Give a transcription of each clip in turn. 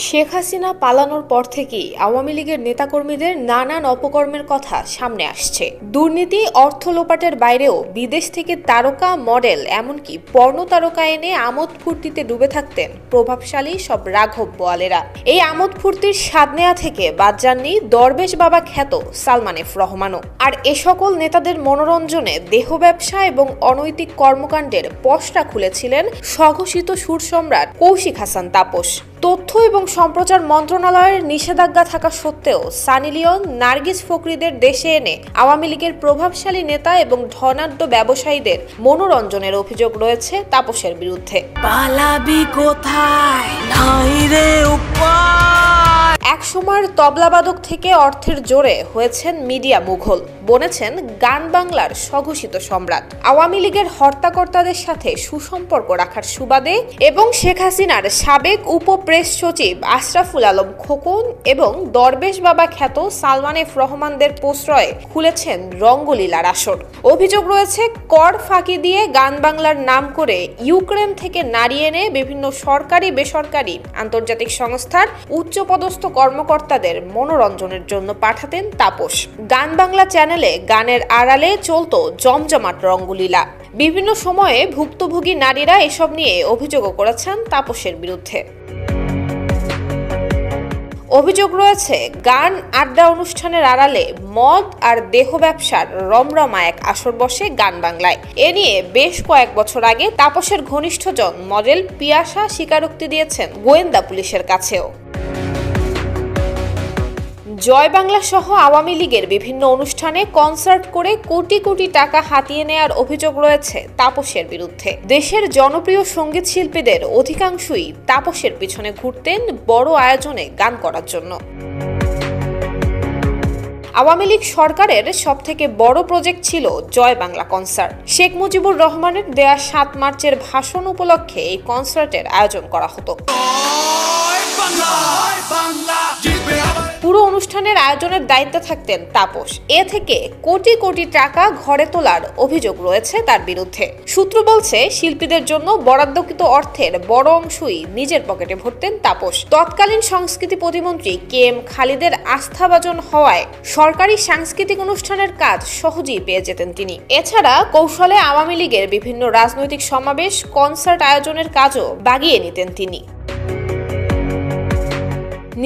শেখ হাসিনা পালানোর পর থেকেই আওয়ামী লীগের নেতাকর্মীদের নানান অপকর্মের কথা সামনে আসছে। দুর্নীতি, অর্থ লোপাটের বাইরেও বিদেশ থেকে তারকা, মডেল, এমনকি পর্ণ তারকা এনে আমোদ ফুর্তিতে ডুবে থাকতেন প্রভাবশালী সব রাঘব বোয়ালেরা। এই আমোদ ফুর্তির স্বাদ নেয়া থেকে বাদ যাননি দরবেশ বাবা খ্যাত সালমান এফ রহমানও। আর এ সকল নেতাদের মনোরঞ্জনে দেহ ব্যবসা এবং অনৈতিক কর্মকাণ্ডের পসরা খুলেছিলেন স্বঘোষিত সুর সম্রাট কৌশিক হাসান তাপস। তথ্য এবং সম্প্রচার মন্ত্রণালয়ের নিষেধাজ্ঞা থাকা সত্ত্বেও সানি লিওন, নার্গিস ফকরিদের দেশে এনে আওয়ামী লীগের প্রভাবশালী নেতা এবং ধনাঢ্য ব্যবসায়ীদের মনোরঞ্জনের অভিযোগ রয়েছে তাপসের বিরুদ্ধে। পালাবি কোথায়? নাই রে একসময়ের তবলাবাদক থেকে অর্থের জোরে হয়েছেন মিডিয়া মুঘল, বনেছেন গান বাংলার স্বঘোষিত সম্রাট। আওয়ামী লীগের হর্তাকর্তাদের সাথে সুসম্পর্ক রাখার সুবাদে এবং শেখ হাসিনার সাবেক উপ প্রেস সচিব আশরাফুল আলম খোকন এবং দরবেশ বাবা খ্যাত সালমান এফ রহমানদের প্রশ্রয়ে খুলেছেন রঙ্গলীলার আসর। অভিযোগ রয়েছে কর ফাঁকি দিয়ে গান বাংলার নাম করে ইউক্রেন থেকে নারী এনে বিভিন্ন সরকারি, বেসরকারি, আন্তর্জাতিক সংস্থার উচ্চপদস্থ কর্মকর্তাদের মনোরঞ্জনের জন্য পাঠাতেন তাপস। গান বাংলা চ্যানেলে গানের আড়ালে চলতো জমজমাট রঙ্গলীলা। বিভিন্ন সময়ে ভুক্তভোগী নারীরা এসব নিয়ে অভিযোগও করেছেন তাপসের বিরুদ্ধে। অভিযোগ রয়েছে গান আড্ডা অনুষ্ঠানের আড়ালে মদ আর দেহ ব্যবসার রমরমা এক আসর বসে গান বাংলায়। এ নিয়ে বেশ কয়েক বছর আগে তাপসের ঘনিষ্ঠজন মডেল পিয়াসা স্বীকারোক্তি দিয়েছেন গোয়েন্দা পুলিশের কাছেও। জয় বাংলা সহ আওয়ামী লীগের বিভিন্ন অনুষ্ঠানে কনসার্ট করে কোটি কোটি টাকা হাতিয়ে নেয়ার অভিযোগ রয়েছে তাপসের বিরুদ্ধে। দেশের জনপ্রিয় সঙ্গীত শিল্পীদের অধিকাংশই তাপসের পিছনে ঘুরতেন বড় আয়োজনে গান করার জন্য। আওয়ামী লীগ সরকারের সবথেকে বড় প্রজেক্ট ছিল জয় বাংলা কনসার্ট। শেখ মুজিবুর রহমানের দেয়া 7 মার্চের ভাষণ উপলক্ষে এই কনসার্টের আয়োজন করা হতো। পুরো অনুষ্ঠানের আয়োজনের দায়িত্বে থাকতেন তাপস। এ থেকে কোটি কোটি টাকা ঘরে তোলার অভিযোগ রয়েছে তার বিরুদ্ধে। সূত্র বলছে, শিল্পীদের জন্য বরাদ্দকৃত অর্থের বড় অংশই নিজের পকেটে ভরতেন তাপস। তৎকালীন সংস্কৃতি প্রতিমন্ত্রী কে এম খালিদের আস্থাভাজন হওয়ায় সরকারি সাংস্কৃতিক অনুষ্ঠানের কাজ সহজেই পেয়ে যেতেন তিনি। এছাড়া কৌশলে আওয়ামী লীগের বিভিন্ন রাজনৈতিক সমাবেশ, কনসার্ট আয়োজনের কাজও বাগিয়ে নিতেন তিনি।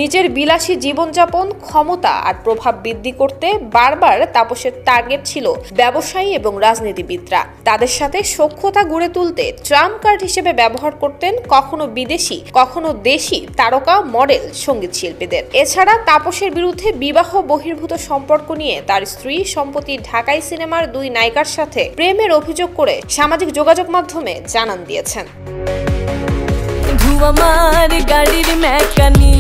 নিজের বিলাসী জীবনযাপন, ক্ষমতা আর প্রভাব বৃদ্ধি করতে বারবার তাপসের টার্গেট ছিল ব্যবসায়ী এবং রাজনীতিবিদরা। তাদের সাথে সখ্যতা গড়ে তুলতে ট্রাম্প কার্ড হিসেবে ব্যবহার করতেন কখনো বিদেশি, কখনো দেশি তারকা, মডেল, সঙ্গীত শিল্পীদের। এছাড়া তাপসের বিরুদ্ধে বিবাহ বহির্ভূত সম্পর্ক নিয়ে তার স্ত্রী সম্প্রতি ঢাকাই সিনেমার 2 নায়িকার সাথে প্রেমের অভিযোগ করে সামাজিক যোগাযোগ মাধ্যমে জানান দিয়েছেন। আমার গাড়ির মেকানিক